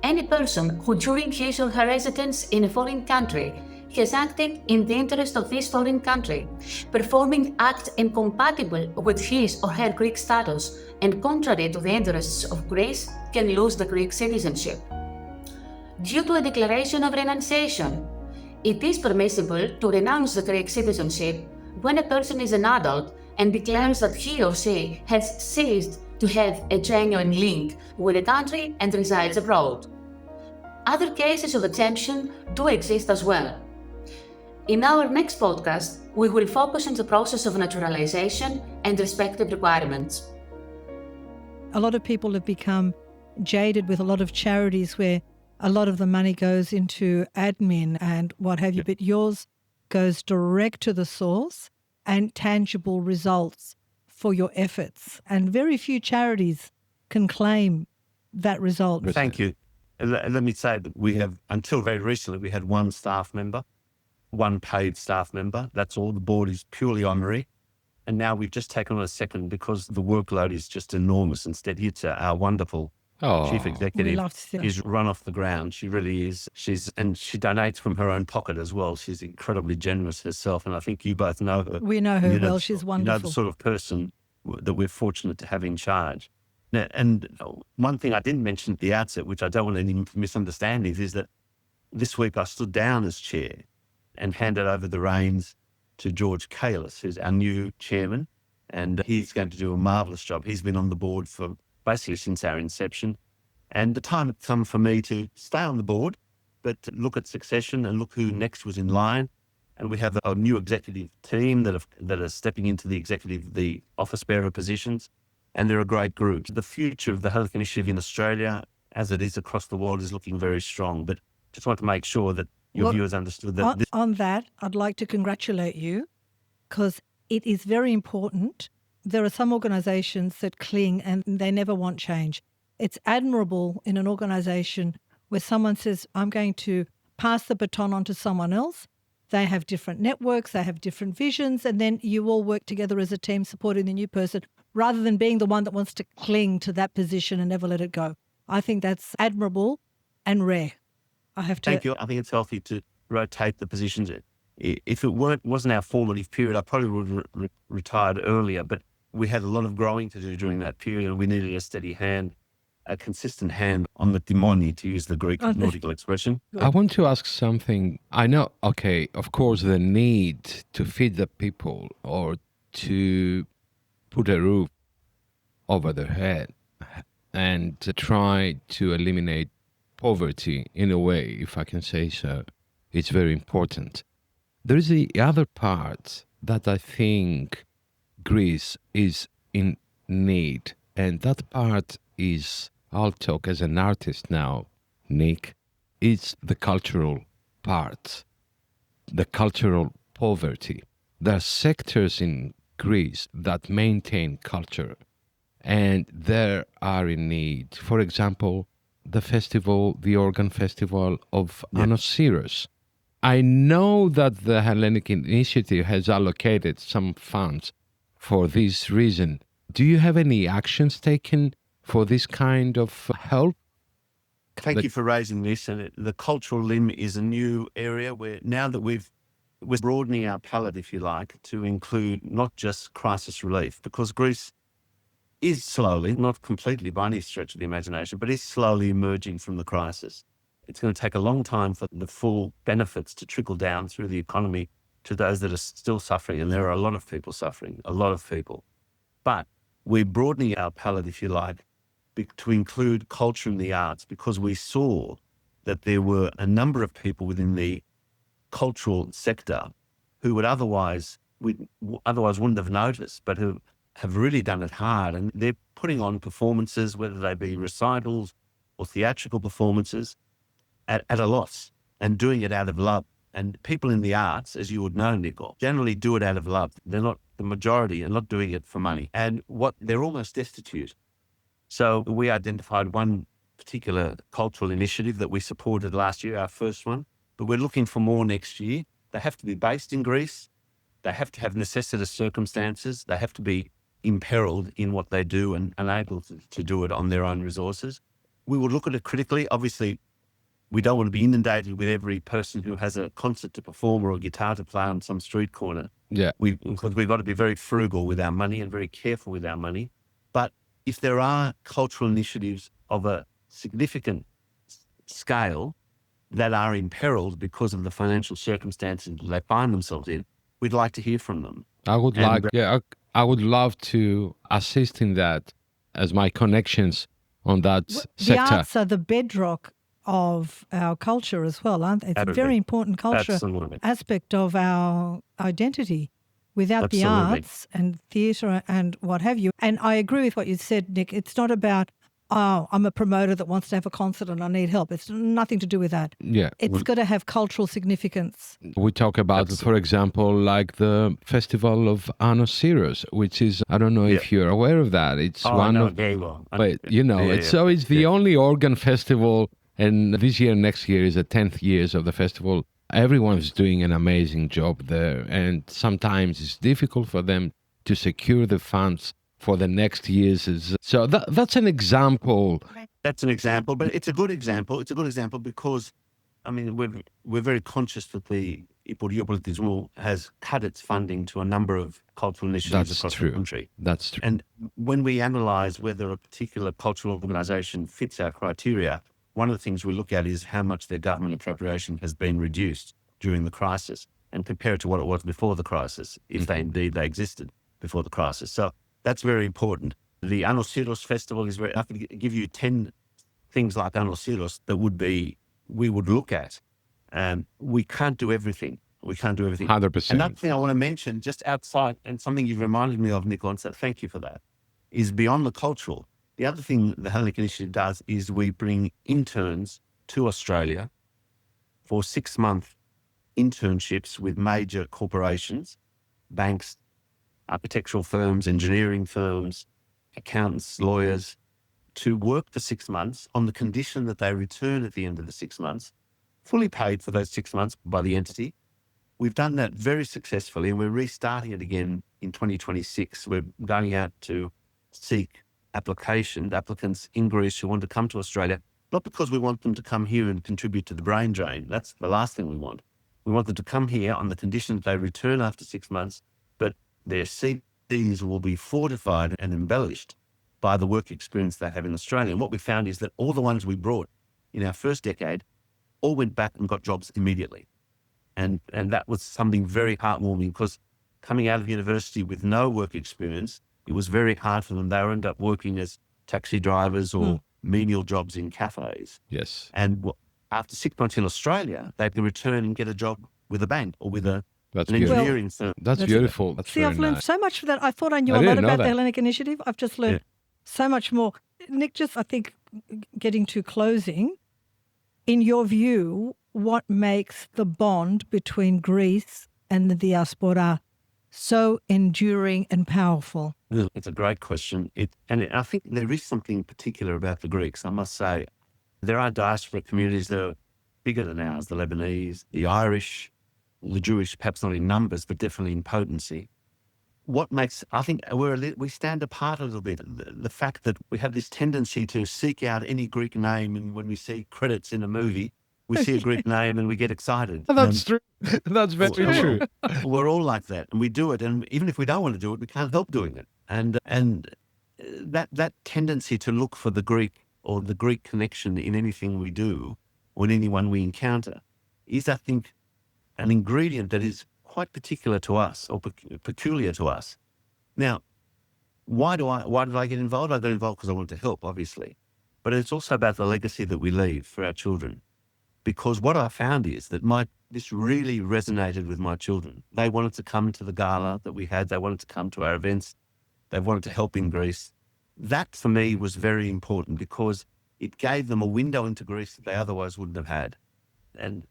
any person who during his or her residence in a foreign country has acted in the interest of this foreign country, performing acts incompatible with his or her Greek status and contrary to the interests of Greece, can lose the Greek citizenship. Due to a declaration of renunciation, it is permissible to renounce the Greek citizenship when a person is an adult and declares that he or she has ceased to have a genuine link with a country and resides abroad. Other cases of exemption do exist as well. In our next podcast, we will focus on the process of naturalization and respective requirements. A lot of people have become jaded with a lot of charities where a lot of the money goes into admin and what have you, but yours goes direct to the source and tangible results for your efforts. And very few charities can claim that result. Thank you. Let me say that we have, until very recently, we had one staff member, one paid staff member. That's all. The board is purely honorary. And now we've just taken on a second because the workload is just enormous. Instead, Hitsa, our wonderful chief executive, is run off the ground. She really is. And she donates from her own pocket as well. She's incredibly generous herself. And I think you both know her. We know her well. She's wonderful. You know the sort of person that we're fortunate to have in charge. Now, and one thing I didn't mention at the outset, which I don't want any misunderstandings, is that this week I stood down as chair and handed over the reins to George Kalis, who's our new chairman, and he's going to do a marvellous job. He's been on the board for basically since our inception, and the time had come for me to stay on the board, but look at succession and look who next was in line. And we have a new executive team that are stepping into the office bearer positions, and they're a great group. The future of the Hellenic Initiative in Australia, as it is across the world, is looking very strong. But just want to make sure that your viewers understood that. On that, I'd like to congratulate you because it is very important. There are some organisations that cling and they never want change. It's admirable in an organisation where someone says, I'm going to pass the baton on to someone else. They have different networks, they have different visions, and then you all work together as a team supporting the new person rather than being the one that wants to cling to that position and never let it go. I think that's admirable and rare. Thank you. I think it's healthy to rotate the positions. If it wasn't our formative period, I probably would have retired earlier, but we had a lot of growing to do during that period and we needed a steady hand. a consistent hand on the timoni, to use the Greek nautical expression. I want to ask something. I know, okay, of course, the need to feed the people or to put a roof over their head and to try to eliminate poverty in a way, if I can say so, it's very important. There is the other part that I think Greece is in need, and that part is, I'll talk as an artist now, Nick, it's the cultural part, the cultural poverty. There are sectors in Greece that maintain culture, and they are in need. For example, the organ festival of Anosiros. I know that the Hellenic Initiative has allocated some funds for this reason. Do you have any actions taken for this kind of help? Thank you for raising this. And the cultural limb is a new area where now that we're broadening our palette, if you like, to include not just crisis relief, because Greece is slowly, not completely by any stretch of the imagination, but is slowly emerging from the crisis. It's going to take a long time for the full benefits to trickle down through the economy to those that are still suffering. And there are a lot of people suffering, a lot of people. But we're broadening our palette, if you like, to include culture and the arts, because we saw that there were a number of people within the cultural sector who would otherwise wouldn't have noticed, but who have really done it hard. And they're putting on performances, whether they be recitals or theatrical performances, at a loss, and doing it out of love. And people in the arts, as you would know, Nicole, generally do it out of love. They're not, the majority are not doing it for money. And they're almost destitute. So we identified one particular cultural initiative that we supported last year, our first one, but we're looking for more next year. They have to be based in Greece. They have to have necessitous circumstances. They have to be imperiled in what they do and unable to do it on their own resources. We will look at it critically. Obviously, we don't want to be inundated with every person who has a concert to perform or a guitar to play on some street corner. Yeah. Because we've got to be very frugal with our money and very careful with our money. But if there are cultural initiatives of a significant scale that are imperiled because of the financial circumstances they find themselves in, we'd like to hear from them. I would I would love to assist in that, as my connections on that sector. The arts are the bedrock of our culture as well, aren't they? It's a very important culture aspect of our identity. Without the arts and theatre and what have you. And I agree with what you said, Nick. It's not about, oh, I'm a promoter that wants to have a concert and I need help. It's nothing to do with that. Yeah. It's got to have cultural significance. We talk about, for example, like the Festival of Anosiros, which is, I don't know if you're aware of that. It's one of, very well. But so it's the only organ festival, and this year, next year is the 10th years of the festival. Everyone's doing an amazing job there, and sometimes it's difficult for them to secure the funds for the next years. So that's an example. That's an example, but it's a good example. It's a good example because, I mean, we're very conscious that the Υπουργείο Πολιτισμού has cut its funding to a number of cultural initiatives across the country. That's true. And when we analyse whether a particular cultural organisation fits our criteria, one of the things we look at is how much their government appropriation has been reduced during the crisis and compare it to what it was before the crisis, if they existed before the crisis. So that's very important. The Anosiros Festival is I could give you 10 things like Anosiros that we would look at. We can't do everything. 100%. Another thing I want to mention just outside, and something you've reminded me of, Nicola, so thank you for that, is beyond the cultural. The other thing the Hellenic Initiative does is we bring interns to Australia for 6-month internships with major corporations, banks, architectural firms, engineering firms, accountants, lawyers, to work for 6 months on the condition that they return at the end of the 6 months, fully paid for those 6 months by the entity. We've done that very successfully, and we're restarting it again in 2026. We're going out to seek applicants in Greece who want to come to Australia, not because we want them to come here and contribute to the brain drain. That's the last thing we want. We want them to come here on the condition that they return after 6 months, but their CVs will be fortified and embellished by the work experience they have in Australia. And what we found is that all the ones we brought in our first decade all went back and got jobs immediately. And that was something very heartwarming, because coming out of university with no work experience, it was very hard for them. They ended up working as taxi drivers or menial jobs in cafes. Yes. And after 6 months in Australia, they could return and get a job with a bank or with an beautiful. engineering firm. That's beautiful. That's See, very I've learned nice. so much from that. I thought I knew I a lot didn't know about the that. Hellenic Initiative. I've just learned so much more. Nick, just I think getting to closing, in your view, what makes the bond between Greece and the diaspora so enduring and powerful? It's a great question. I think there is something particular about the Greeks, I must say. There are diaspora communities that are bigger than ours, the Lebanese, the Irish, the Jewish, perhaps not in numbers, but definitely in potency. What makes, I think we stand apart a little bit. The fact that we have this tendency to seek out any Greek name, and when we see credits in a movie, we see a Greek name and we get excited. That's true. That's very true. We're all like that, and we do it. And even if we don't want to do it, we can't help doing it. And that tendency to look for the Greek or the Greek connection in anything we do or in anyone we encounter is, I think, an ingredient that is quite particular to us or peculiar to us. Now, why did I get involved? I got involved because I wanted to help, obviously. But it's also about the legacy that we leave for our children. Because what I found is that this really resonated with my children. They wanted to come to the gala that we had. They wanted to come to our events. They wanted to help in Greece. That, for me, was very important because it gave them a window into Greece that they otherwise wouldn't have had. And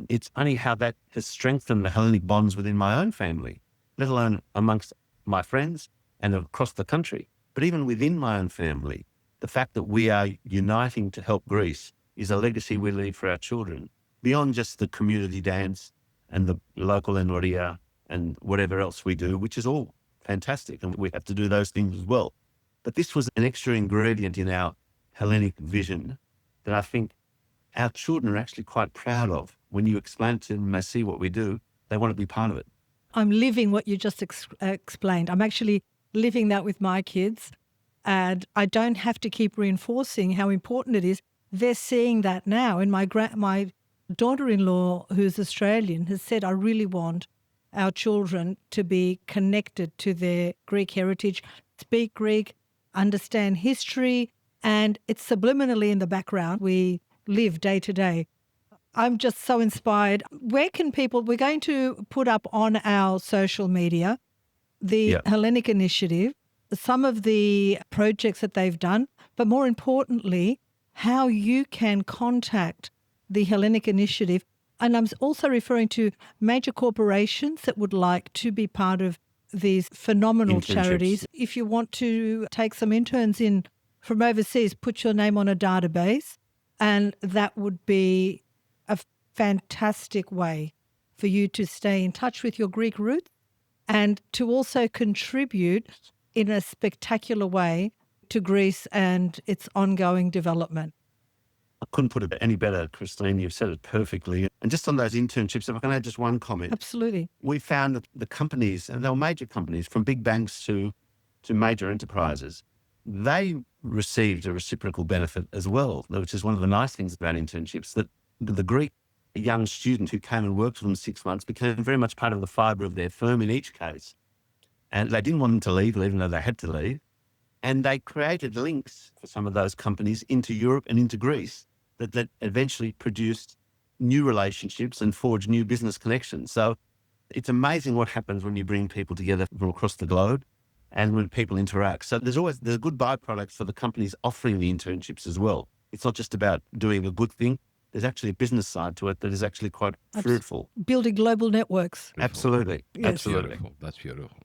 it's funny how that has strengthened the Hellenic bonds within my own family, let alone amongst my friends and across the country. But even within my own family, the fact that we are uniting to help Greece is a legacy we leave for our children, beyond just the community dance and the local enroria and whatever else we do, which is all fantastic, and we have to do those things as well. But this was an extra ingredient in our Hellenic vision that I think our children are actually quite proud of. When you explain it to them and they see what we do, they want to be part of it. I'm living what you just explained. I'm actually living that with my kids, and I don't have to keep reinforcing how important it is. They're seeing that now. And my daughter-in-law, who's Australian, has said, I really want our children to be connected to their Greek heritage, speak Greek, understand history, and it's subliminally in the background. We live day to day. I'm just so inspired. Where can people, we're going to put up on our social media the Hellenic Initiative, some of the projects that they've done, but more importantly, how you can contact the Hellenic Initiative. And I'm also referring to major corporations that would like to be part of these phenomenal charities. If you want to take some interns in from overseas, put your name on a database, and that would be a fantastic way for you to stay in touch with your Greek roots and to also contribute in a spectacular way to Greece and its ongoing development. I couldn't put it any better, Christine. You've said it perfectly. And just on those internships, if I can add just one comment. Absolutely. We found that the companies, and they were major companies, from big banks to major enterprises, they received a reciprocal benefit as well, which is one of the nice things about internships, that the Greek young student who came and worked for them 6 months became very much part of the fibre of their firm in each case. And they didn't want them to leave, even though they had to leave. And they created links for some of those companies into Europe and into Greece that eventually produced new relationships and forged new business connections. So it's amazing what happens when you bring people together from across the globe and when people interact. So there's a good byproduct for the companies offering the internships as well. It's not just about doing a good thing. There's actually a business side to it that is actually quite fruitful. Building global networks. Beautiful. Absolutely. Yes. Absolutely. That's beautiful.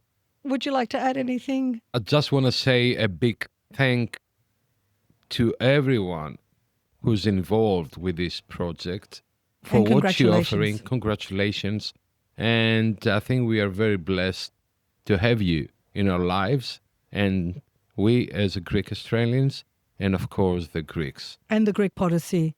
Would you like to add anything? I just want to say a big thank to everyone who's involved with this project for what you're offering. Congratulations. And I think we are very blessed to have you in our lives, and we as Greek Australians, and of course the Greeks. And the Greek Podyssey.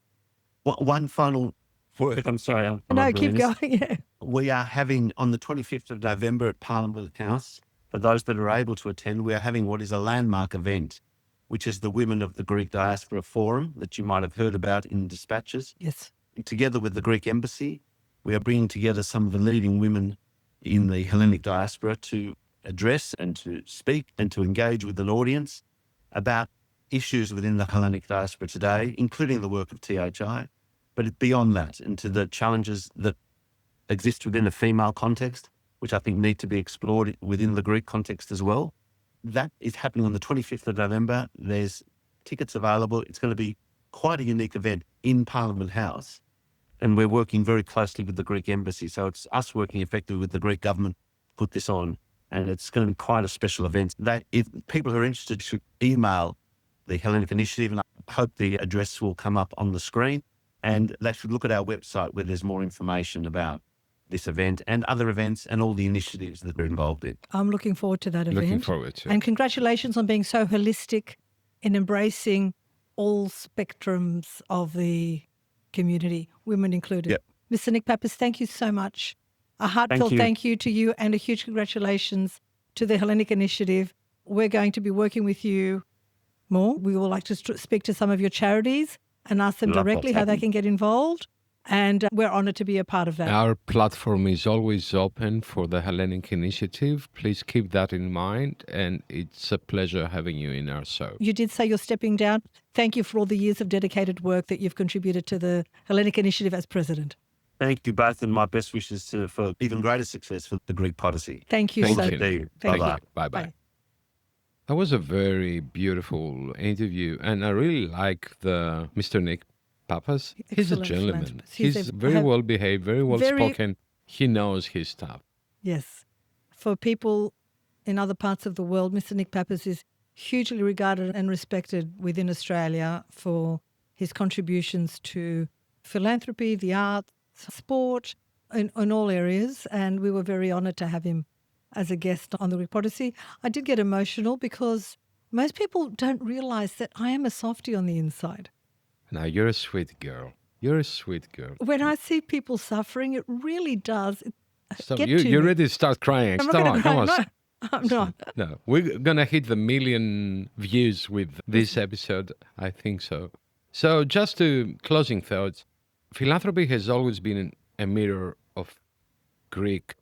One final word. I'm sorry. No, keep going. Yeah. We are having, on the 25th of November at Parliament House, for those that are able to attend, we are having what is a landmark event which is the Women of the Greek Diaspora Forum that you might have heard about in dispatches. Yes. Together with the Greek Embassy, we are bringing together some of the leading women in the Hellenic diaspora to address and to speak and to engage with an audience about issues within the Hellenic diaspora today, including the work of T.H.I, but beyond that, into the challenges that exist within the female context, which I think need to be explored within the Greek context as well. That is happening on the 25th of November. There's tickets available. It's going to be quite a unique event in Parliament House. And we're working very closely with the Greek Embassy. So it's us working effectively with the Greek government to put this on. And it's going to be quite a special event. That if people who are interested should email the Hellenic Initiative, and I hope the address will come up on the screen. And they should look at our website where there's more information about this event and other events and all the initiatives that we're involved in. I'm looking forward to that event. Looking forward to it. And congratulations on being so holistic in embracing all spectrums of the community, women included. Yep. Mr. Nick Pappas, thank you so much. A heartfelt thank you to you and a huge congratulations to the Hellenic Initiative. We're going to be working with you more. We would like to speak to some of your charities and ask them directly how they can get involved. And we're honoured to be a part of that. Our platform is always open for the Hellenic Initiative. Please keep that in mind. And it's a pleasure having you in our show. You did say you're stepping down. Thank you for all the years of dedicated work that you've contributed to the Hellenic Initiative as president. Thank you both, and my best wishes for even greater success for the Greek Podyssey. Thank you. Thank so you. Thank Bye-bye. you. Bye-bye. Bye. That was a very beautiful interview. And I really like the Mr. Nick Pappas. He's a Excellent gentleman. philanthropist. He's very well behaved, very well spoken. He knows his stuff. Yes. For people in other parts of the world, Mr. Nick Pappas is hugely regarded and respected within Australia for his contributions to philanthropy, the arts, sport, in all areas. And we were very honoured to have him as a guest on the Greek Podyssey. I did get emotional because most people don't realise that I am a softie on the inside. Now, you're a sweet girl. You're a sweet girl. When I see people suffering, it really does Stop. get to You're me. ready to start crying. I'm not Come gonna on, cry. come on. No, I'm not. No, we're going to hit the 1 million views with this episode. I think so. So just to closing thoughts, philanthropy has always been a mirror of Greek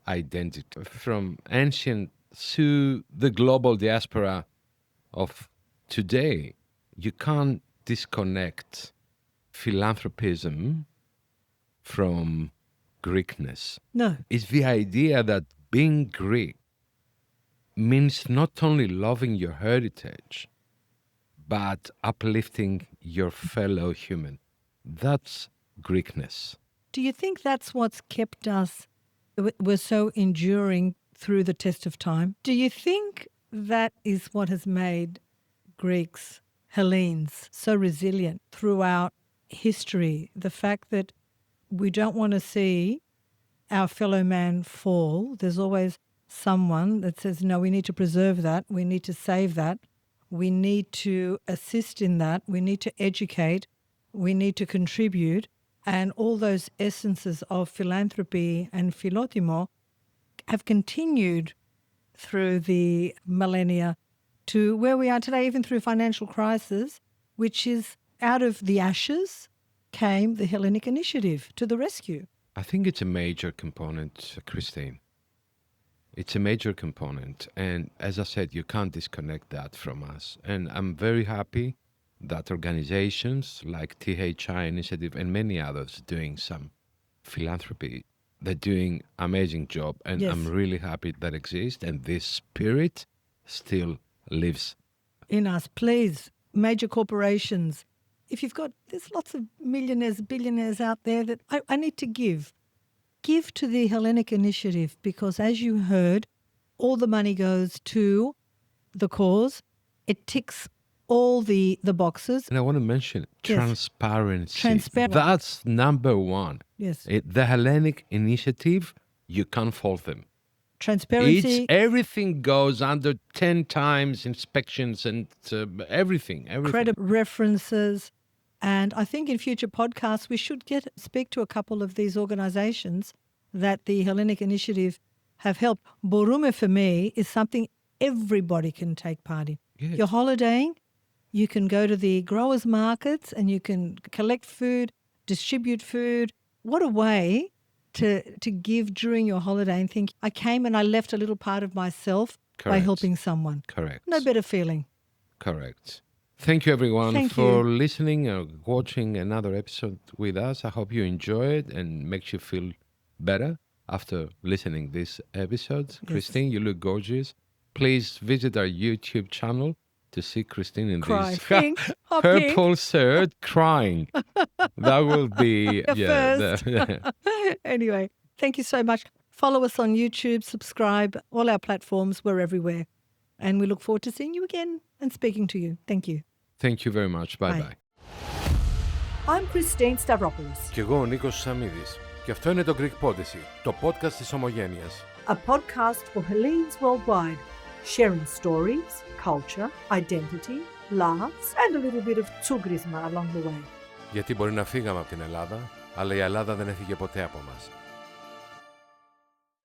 identity. From ancient to the global diaspora of today, you can't disconnect philanthropism from Greekness. No. It's the idea that being Greek means not only loving your heritage, but uplifting your fellow human. That's Greekness. Do you think that's what's kept us, we're so enduring through the test of time? Do you think that is what has made Greeks, Hellenes, so resilient throughout history? The fact that we don't want to see our fellow man fall. There's always someone that says, no, we need to preserve that. We need to save that. We need to assist in that. We need to educate. We need to contribute. And all those essences of philanthropy and Philotimo have continued through the millennia to where we are today, even through financial crisis, which is out of the ashes came the Hellenic Initiative to the rescue. I think it's a major component, Christine. It's a major component. And as I said, you can't disconnect that from us. And I'm very happy that organizations like T.H.I Initiative and many others doing some philanthropy, they're doing amazing job. And Yes. I'm really happy that exists. And this spirit still lives. In us, please, major corporations. If you've got, there's lots of millionaires, billionaires out there that I need to give. Give to the Hellenic Initiative because, as you heard, all the money goes to the cause. It ticks all the boxes. And I want to mention Yes. transparency. Transparent. That's number one. Yes. The Hellenic Initiative, you can't fault them. Transparency. Everything goes under 10 times inspections and everything. Credible references. And I think in future podcasts, we should speak to a couple of these organizations that the Hellenic Initiative have helped. Borume, for me, is something everybody can take part in. Yes. You're holidaying, You can go to the growers' markets and you can collect food, distribute food. What a way to give during your holiday and think, I came and I left a little part of myself by helping someone. Correct. No better feeling. Correct. Thank you, everyone, Thank for you. listening or watching another episode with us. I hope you enjoy it and makes you feel better after listening this episode. Yes. Christine, you look gorgeous. Please visit our YouTube channel to see Christine in Cry. this Pink. Hot pink. purple shirt crying. That will be First. Anyway, thank you so much. Follow us on YouTube, subscribe, all our platforms. We're everywhere. And we look forward to seeing you again and speaking to you. Thank you. Thank you very much. Bye bye. I'm Christine Stavropoulos, Κι εγώ ο Νίκος Σαμίδης. Και αυτό είναι το Greek Podyssey, το podcast της Ομογένειας. a podcast for Hellenes worldwide, sharing stories, culture, identity, laughs, and a little bit of tsugrisma along the way. Γιατί μπορεί να φύγαμε από την Ελλάδα, αλλά η Ελλάδα δεν έφυγε ποτέ από μας.